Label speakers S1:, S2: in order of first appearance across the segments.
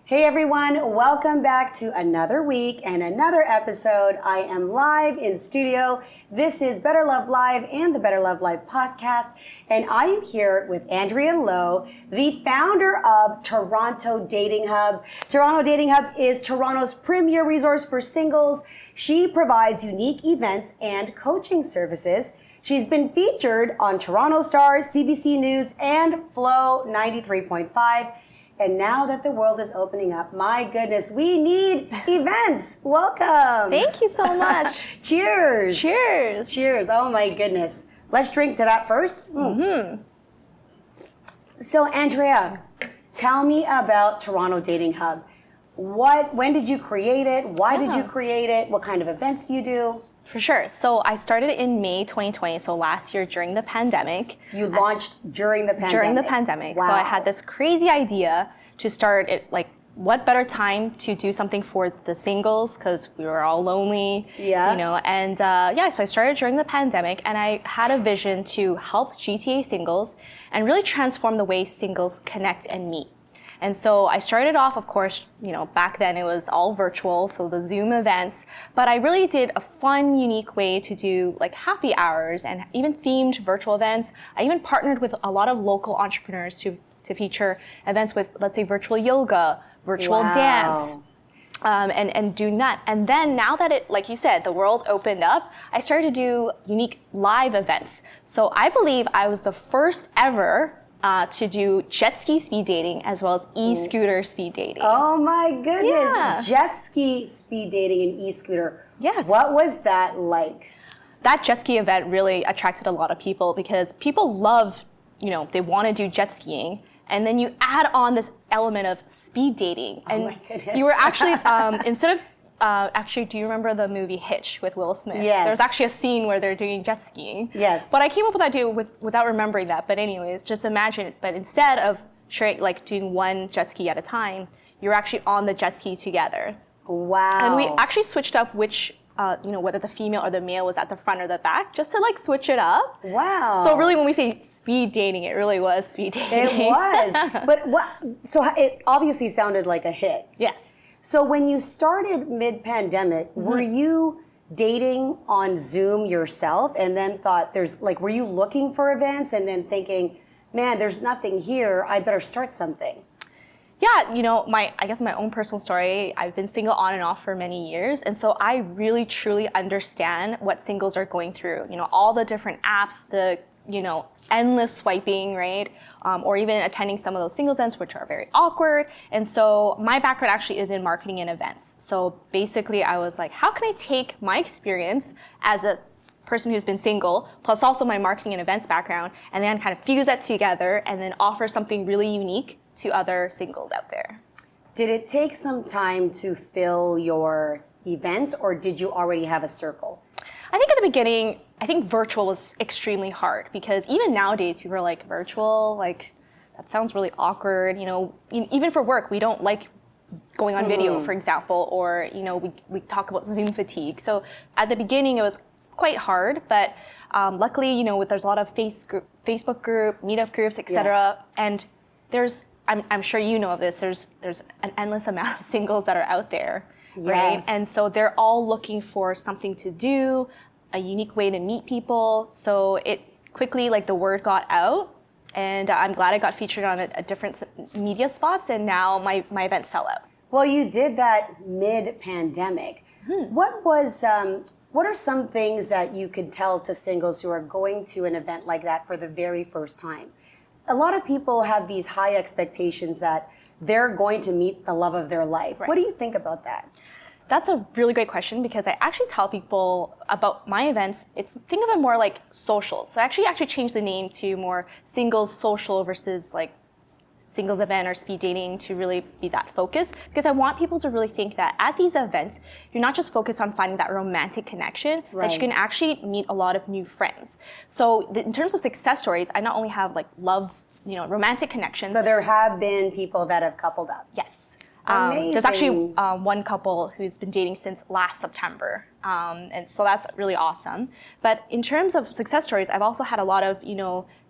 S1: Hey everyone, welcome back to another week and another episode. I am live in studio. This is Better Love Live and the Better Love Live podcast. And I am here with Andrea Lo, the founder of Toronto Dating Hub. Toronto Dating Hub is Toronto's premier resource for singles. She provides unique events and coaching services. She's been featured on Toronto Stars, CBC News, and Flow 93.5. And now that the world is opening up, my goodness, we need events. Welcome.
S2: Thank you so much.
S1: Cheers.
S2: Cheers.
S1: Cheers. Oh my goodness. Let's drink to that first. Mm-hmm. So Andrea, tell me about Toronto Dating Hub. When did you create it? Why did you create it? What kind of events do you do?
S2: For sure. So I started in May 2020, so last year during the pandemic.
S1: You launched during the pandemic?
S2: During the pandemic.
S1: Wow.
S2: So I had this crazy idea to start it, like, what better time to do something for the singles, because we were all lonely, and so I started during the pandemic, and I had a vision to help GTA singles and really transform the way singles connect and meet. And so I started off, of course, back then it was all virtual, so the Zoom events, but I really did a fun, unique way to do like happy hours and even themed virtual events. I even partnered with a lot of local entrepreneurs to feature events with, let's say, virtual yoga, virtual dance, and doing that. And then now that it, like you said, the world opened up, I started to do unique live events. So I believe I was the first ever to do jet ski speed dating as well as e-scooter speed dating.
S1: Oh my goodness.
S2: Yeah.
S1: Jet ski speed dating and e-scooter.
S2: Yes.
S1: What was that like?
S2: That jet ski event really attracted a lot of people because people love, they want to do jet skiing. And then you add on this element of speed dating. And
S1: my goodness.
S2: You were actually, instead of, do you remember the movie Hitch with Will Smith?
S1: Yes.
S2: There's actually a scene where they're doing jet skiing.
S1: Yes.
S2: But I came up with that idea without remembering that. But anyways, just imagine it. But instead of doing one jet ski at a time, you're actually on the jet ski together.
S1: Wow.
S2: And we actually switched up which, whether the female or the male was at the front or the back, just to switch it up.
S1: Wow.
S2: So really when we say speed dating, it really was speed dating.
S1: It was. But so it obviously sounded like a hit.
S2: Yes.
S1: So when you started mid-pandemic, were you dating on Zoom yourself and then thought were you looking for events and then thinking, man, there's nothing here, I better start something?
S2: Yeah, I guess my own personal story, I've been single on and off for many years. And so I really, truly understand what singles are going through. All the different apps, the, endless swiping, right? Or even attending some of those singles events, which are very awkward. And so my background actually is in marketing and events. So basically I was like, how can I take my experience as a person who's been single, plus also my marketing and events background, and then kind of fuse that together and then offer something really unique to other singles out there.
S1: Did it take some time to fill your events, or did you already have a circle?
S2: I think at the beginning, virtual was extremely hard because even nowadays people are like, virtual, that sounds really awkward. Even for work, we don't like going on video, for example, or we talk about Zoom fatigue. So at the beginning it was quite hard, but luckily, there's a lot of Facebook group, meetup groups, etc. And I'm sure you know of this, there's an endless amount of singles that are out there, right?
S1: Yes.
S2: And so they're all looking for something to do, a unique way to meet people. So it quickly, the word got out, and I'm glad I got featured on a different media spots, and now my events sell out.
S1: Well, you did that mid-pandemic. What are some things that you could tell to singles who are going to an event like that for the very first time? A lot of people have these high expectations that they're going to meet the love of their life. Right. What do you think about that?
S2: That's a really great question because I actually tell people about my events. Think of it more like social. So I actually changed the name to more singles social versus singles event or speed dating to really be that focus, because I want people to really think that at these events, you're not just focused on finding that romantic connection, that you can actually meet a lot of new friends. So in terms of success stories, I not only have love, romantic connections.
S1: So there have been people that have coupled up.
S2: Yes. There's actually one couple who's been dating since last September. And so that's really awesome. But in terms of success stories, I've also had a lot of,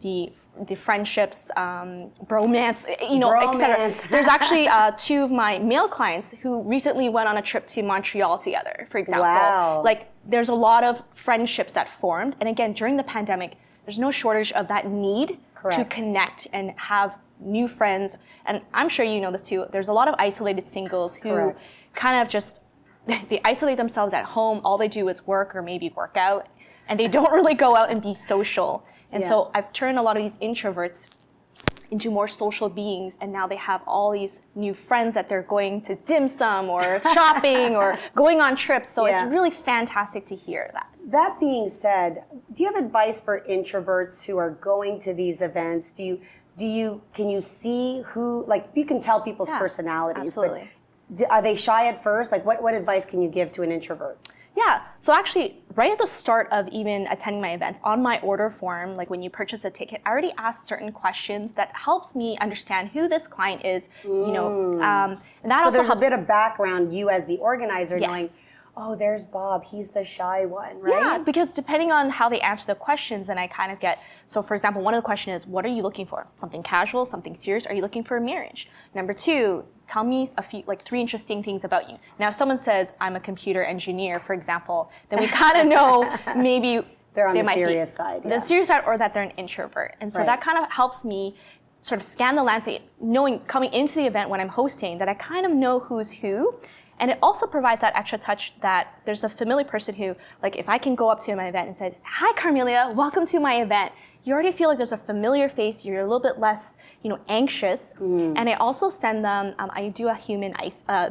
S2: the friendships, bromance, etc. There's actually 2 of my male clients who recently went on a trip to Montreal together, for example.
S1: Wow.
S2: Like, there's a lot of friendships that formed. And again, during the pandemic, there's no shortage of that need to connect and have new friends. And I'm sure you know this too. There's a lot of isolated singles who kind of just, they isolate themselves at home. All they do is work or maybe work out. And they don't really go out and be social. And so I've turned a lot of these introverts into more social beings, and now they have all these new friends that they're going to dim sum or shopping or going on trips. So it's really fantastic to hear that.
S1: That being said, do you have advice for introverts who are going to these events? Can you see who, like, you can tell people's personalities,
S2: absolutely.
S1: But are they shy at first? Like, what advice can you give to an introvert?
S2: Yeah, so actually, right at the start of even attending my events, on my order form, like when you purchase a ticket, I already asked certain questions that helps me understand who this client is, and that
S1: so
S2: also
S1: there's
S2: helps.
S1: a bit of background, you as the organizer knowing, oh, there's Bob, he's the shy one, right?
S2: Yeah, because depending on how they answer the questions, then I kind of get, so for example, one of the questions is, what are you looking for? Something casual, something serious? Are you looking for a marriage? Number 2, tell me a few, like 3 interesting things about you. Now, if someone says, I'm a computer engineer, for example, then we kind of know maybe
S1: they're on
S2: they
S1: the
S2: might
S1: serious
S2: be,
S1: side.
S2: The serious side, or that they're an introvert. And so that kind of helps me sort of scan the landscape, knowing coming into the event when I'm hosting that I kind of know who's who. And it also provides that extra touch that there's a familiar person who, like, if I can go up to my event and say, hi, Carmelia, welcome to my event, you already feel like there's a familiar face, you're a little bit less, anxious. And I also send them, I do a human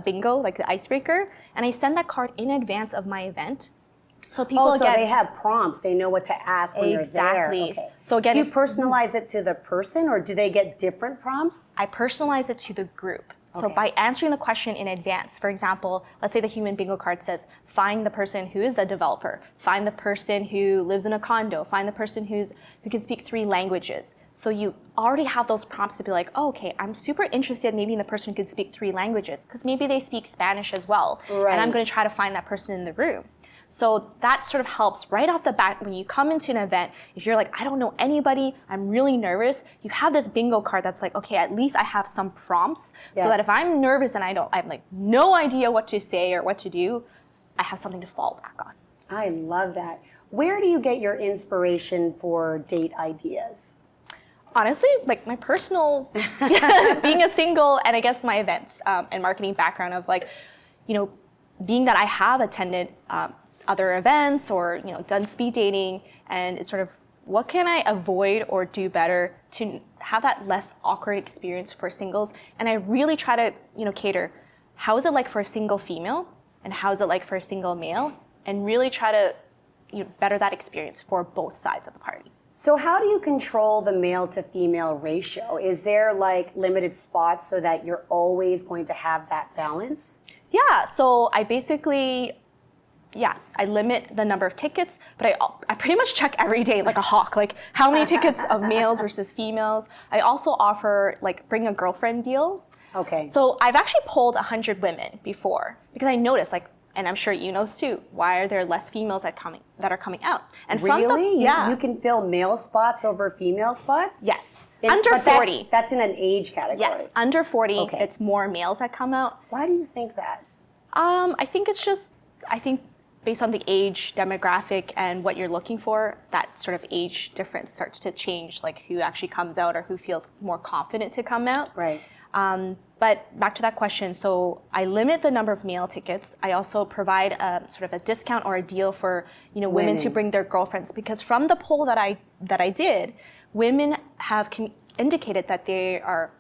S2: bingo, like the icebreaker, and I send that card in advance of my event. So people
S1: so they have prompts, they know what to ask when they're there. Okay.
S2: So again,
S1: do you personalize it to the person, or do they get different prompts?
S2: I personalize it to the group. So by answering the question in advance, for example, let's say the human bingo card says, find the person who is a developer, find the person who lives in a condo, find the person who can speak 3 languages. So you already have those prompts to be like, oh, okay, I'm super interested maybe in the person who could speak 3 languages, because maybe they speak Spanish as well. And I'm going to try to find that person in the room. So that sort of helps right off the bat when you come into an event. If you're like, I don't know anybody, I'm really nervous, you have this bingo card that's like, okay, at least I have some prompts so that if I'm nervous and I have like no idea what to say or what to do, I have something to fall back on.
S1: I love that. Where do you get your inspiration for date ideas?
S2: Honestly, like my personal, being a single, and I guess my events and marketing background of like, being that I have attended other events or done speed dating, and it's sort of what can I avoid or do better to have that less awkward experience for singles. And I really try to cater, how is it like for a single female and how is it like for a single male, and really try to better that experience for both sides of the party.
S1: So how do you control the male to female ratio? Is there like limited spots so that you're always going to have that balance?
S2: Yeah, so I basically, I limit the number of tickets, but I pretty much check every day like a hawk, like how many tickets of males versus females. I also offer like bring a girlfriend deal.
S1: Okay.
S2: So I've actually polled 100 women before because I noticed like, and I'm sure you know this too, why are there less females that are coming out? And
S1: really? You can fill male spots over female spots?
S2: Yes. Under 40.
S1: That's in an age category.
S2: Yes, under 40, it's more males that come out.
S1: Why do you think that?
S2: I think it's just, based on the age demographic and what you're looking for, that sort of age difference starts to change, like who actually comes out or who feels more confident to come out.
S1: Right.
S2: But back to that question, so I limit the number of male tickets. I also provide a sort of a discount or a deal for women to bring their girlfriends, because from the poll that I did, women have indicated that they are,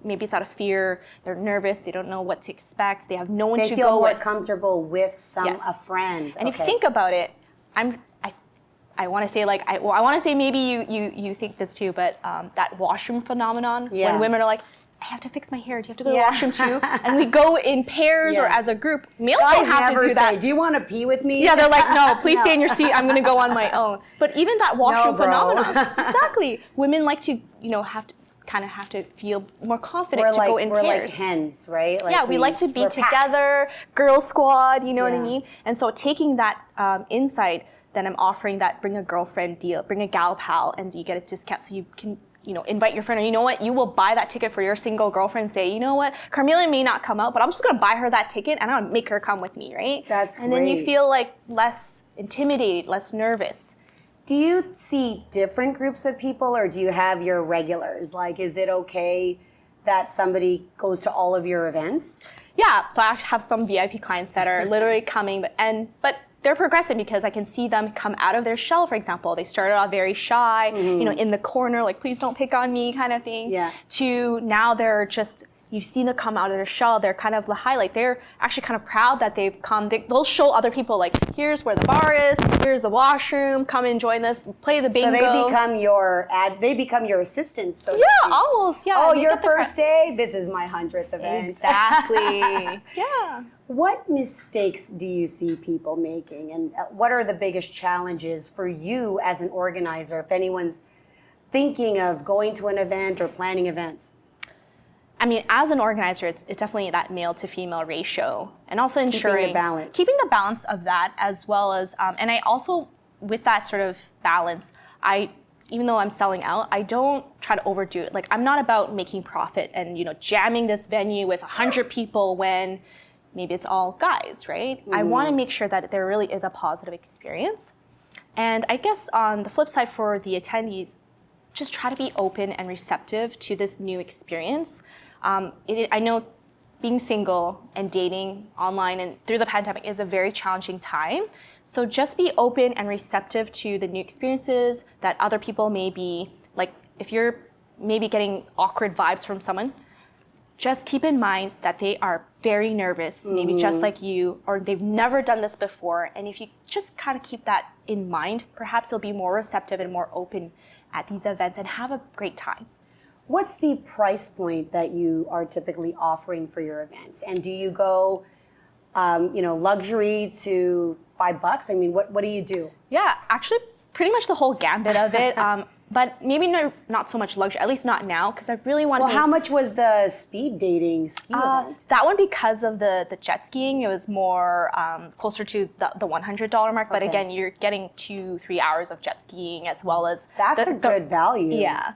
S2: maybe it's out of fear, they're nervous, they don't know what to expect, they have no one to go with.
S1: They feel more comfortable with a friend.
S2: And if you think about it, I want to say like, I want to say maybe you think this too, but that washroom phenomenon, when women are like, I have to fix my hair, do you have to go to the washroom too? And we go in pairs or as a group. Males don't have to do that.
S1: Do you want to pee with me?
S2: Yeah, they're like, no, please stay in your seat, I'm going to go on my own. But even that washroom phenomenon, exactly. Women like to, have to kind of have to feel more confident to go in
S1: we're
S2: pairs.
S1: Like hens, right? Like
S2: yeah, we like to be together, girl squad, you know what I mean? And so taking that insight, then I'm offering that bring a girlfriend deal, bring a gal pal, and you get a discount so you can, you know, invite your friend, or you know what, you will buy that ticket for your single girlfriend and say, you know what, Carmelia may not come out, but I'm just gonna buy her that ticket and I'm gonna make her come with me, right?
S1: That's
S2: great. And then you feel like less intimidated, less nervous.
S1: Do you see different groups of people, or do you have your regulars? Like, is it okay that somebody goes to all of your events?
S2: Yeah, so I have some VIP clients that are literally coming, but they're progressive because I can see them come out of their shell, for example. They started off very shy, you know, in the corner, like, please don't pick on me kind of thing, to now they're just, you've seen them come out of their shell. They're kind of the highlight. They're actually kind of proud that they've come. They'll show other people, like, here's where the bar is, here's the washroom, come and join us, play the bingo.
S1: So they become your assistants, so to speak.
S2: Almost, yeah.
S1: Oh, your first day? This is my 100th event.
S2: Exactly, yeah.
S1: What mistakes do you see people making, and what are the biggest challenges for you as an organizer if anyone's thinking of going to an event or planning events?
S2: I mean, as an organizer, it's definitely that male to female ratio, and also ensuring keeping the balance of that, as well as, and I also, with that sort of balance, even though I'm selling out, I don't try to overdo it. Like, I'm not about making profit and, you know, jamming this venue with 100 people when maybe it's all guys, right? I want to make sure that there really is a positive experience. And I guess on the flip side for the attendees, just try to be open and receptive to this new experience. I know being single and dating online and through the pandemic is a very challenging time. So just be open and receptive to the new experiences that other people may be, like, if you're maybe getting awkward vibes from someone, just keep in mind that they are very nervous, maybe just like you, or they've never done this before. And if you just kind of keep that in mind, perhaps they'll be more receptive and more open at these events and have a great time.
S1: What's the price point that you are typically offering for your events? And do you go, you know, luxury to $5? I mean, what do you do? Yeah,
S2: actually, pretty much the whole gambit of it. But maybe not so much luxury, at least not now, because I really want to.
S1: Well, how much was the speed dating ski event?
S2: That one, because of the jet skiing, it was more closer to the $100 mark. But again, you're getting 2-3 hours of jet skiing as well as.
S1: That's a good value.
S2: Yeah.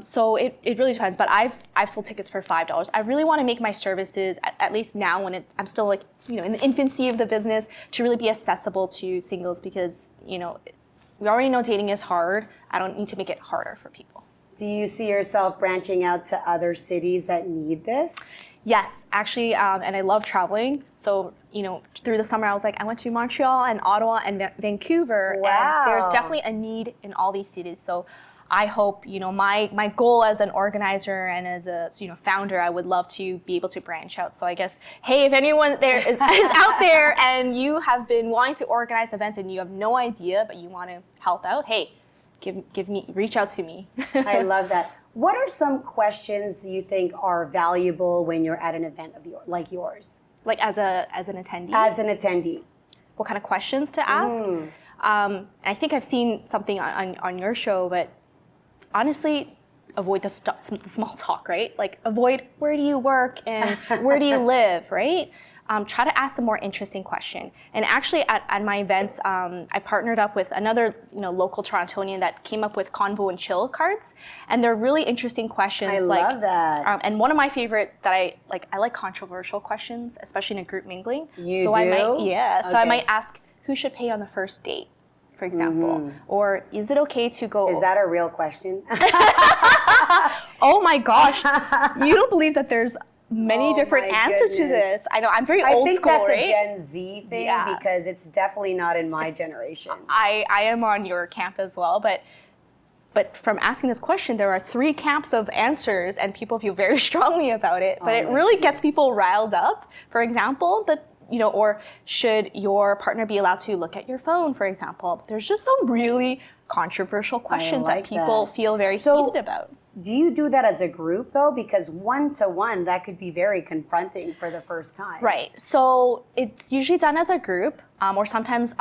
S2: So it really depends. But I've sold tickets for $5. I really want to make my services, at least now when I'm still, like, you know, in the infancy of the business, to really be accessible to singles, because, you know, we already know dating is hard. I don't need to make it harder for people.
S1: Do you see yourself branching out to other cities that need this?
S2: Yes, actually, and I love traveling. So, you know, through the summer, I was like, I went to Montreal and Ottawa and Vancouver.
S1: Wow.
S2: And there's definitely a need in all these cities. So I hope, you know, my goal as an organizer and as a, you know, founder, I would love to be able to branch out. So I guess, hey, if anyone there is out there and you have been wanting to organize events and you have no idea, but you want to help out, hey, reach out to me.
S1: I love that. What are some questions you think are valuable when you're at an event of like yours?
S2: Like as an attendee?
S1: As an attendee.
S2: What kind of questions to ask? I think I've seen something on your show, but honestly, avoid the small talk, right? Like, avoid where do you work and where do you live, right? Try to ask a more interesting question. And actually, at my events, I partnered up with another, you know, local Torontonian that came up with Convo and Chill cards, and they're really interesting questions.
S1: I love that.
S2: And one of my favorite that I like controversial questions, especially in a group mingling.
S1: You
S2: do? So I might ask, who should pay on the first date, for example, or is it okay to go?
S1: Is that a real question?
S2: Oh my gosh, you don't believe that there's many different answers to this. I know, I'm very old school, right?
S1: I think that's a Gen Z thing, because it's definitely not in my generation.
S2: I am on your camp as well, but from asking this question, there are 3 camps of answers, and people feel very strongly about it. But it really gets people riled up. For example, you know, or should your partner be allowed to look at your phone, for example? There's just some really controversial questions that people feel very heated about.
S1: do you do that as a group though? Because one-to-one, that could be very confronting for the first time.
S2: Right. So it's usually done as a group, or sometimes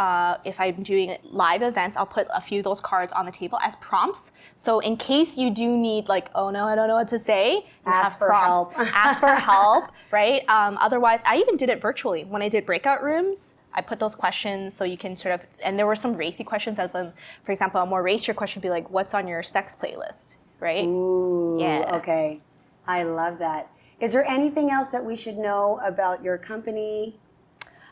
S2: if I'm doing live events, I'll put a few of those cards on the table as prompts. So in case you do need like, oh no, I don't know what to say,
S1: ask for help.
S2: Ask for help, right? Otherwise, I even did it virtually. When I did breakout rooms, I put those questions so you can sort of, and there were some racy questions, as in, for example, a more racier question would be like, what's on your sex playlist, right?
S1: Ooh,
S2: yeah.
S1: Okay. I love that. Is there anything else that we should know about your company?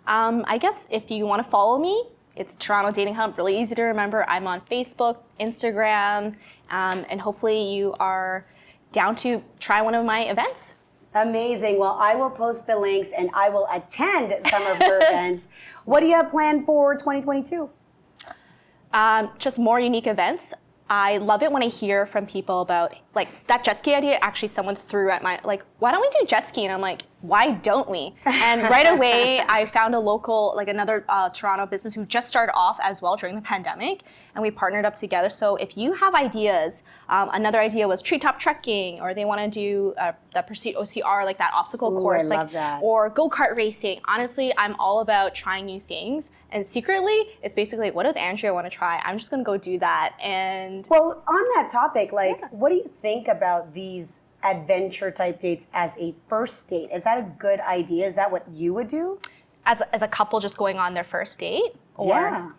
S2: I guess if you want to follow me, it's Toronto Dating Hub, really easy to remember. I'm on Facebook, Instagram, and hopefully you are down to try one of my events.
S1: Amazing. Well, I will post the links and I will attend some of her events. What do you have planned for 2022?
S2: Just more unique events. I love it when I hear from people about like that jet ski idea. Actually, someone threw at my like, why don't we do jet ski? And I'm like, why don't we? And right away, I found a local, like another Toronto business who just started off as well during the pandemic, and we partnered up together. So if you have ideas, another idea was treetop trekking, or they want to do the Pursuit OCR, like that obstacle course,
S1: I love that.
S2: Or go-kart racing. Honestly, I'm all about trying new things. And secretly, it's basically, what does Andrea want to try? I'm just going to go do that. And
S1: well, on that topic, like, what do you think about these adventure type dates as a first date? Is that a good idea? Is that what you would do?
S2: As a couple just going on their first date? Or,
S1: yeah.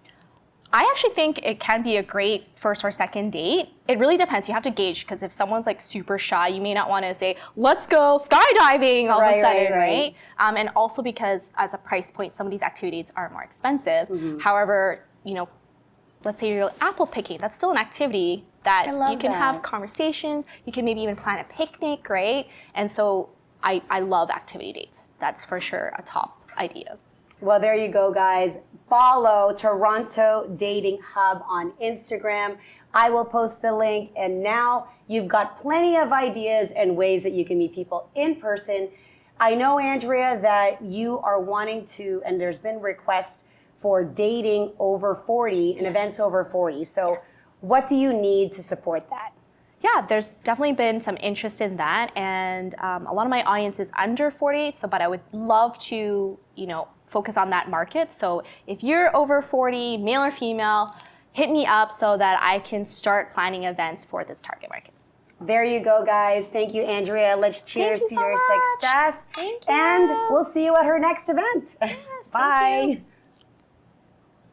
S2: I actually think it can be a great first or second date. It really depends. You have to gauge, because if someone's like super shy, you may not want to say, let's go skydiving all of a sudden, right? And also because as a price point, some of these activities are more expensive. Mm-hmm. However, you know, let's say you're apple picking. That's still an activity that you can have conversations. You can maybe even plan a picnic, right? And so I love activity dates. That's for sure a top idea.
S1: Well, there you go, guys. Follow Toronto Dating Hub on Instagram. I will post the link. And now you've got plenty of ideas and ways that you can meet people in person. I know, Andrea, that you are wanting to, and there's been requests for dating over 40 and events over 40. So what do you need to support that?
S2: Yeah, there's definitely been some interest in that. And a lot of my audience is under 40. But I would love to, focus on that market. So if you're over 40, male or female, hit me up so that I can start planning events for this target market.
S1: There you go, guys. Thank you, Andrea. Let's cheers to your success.
S2: Thank you.
S1: And we'll see you at her next event.
S2: Yes,
S1: Bye.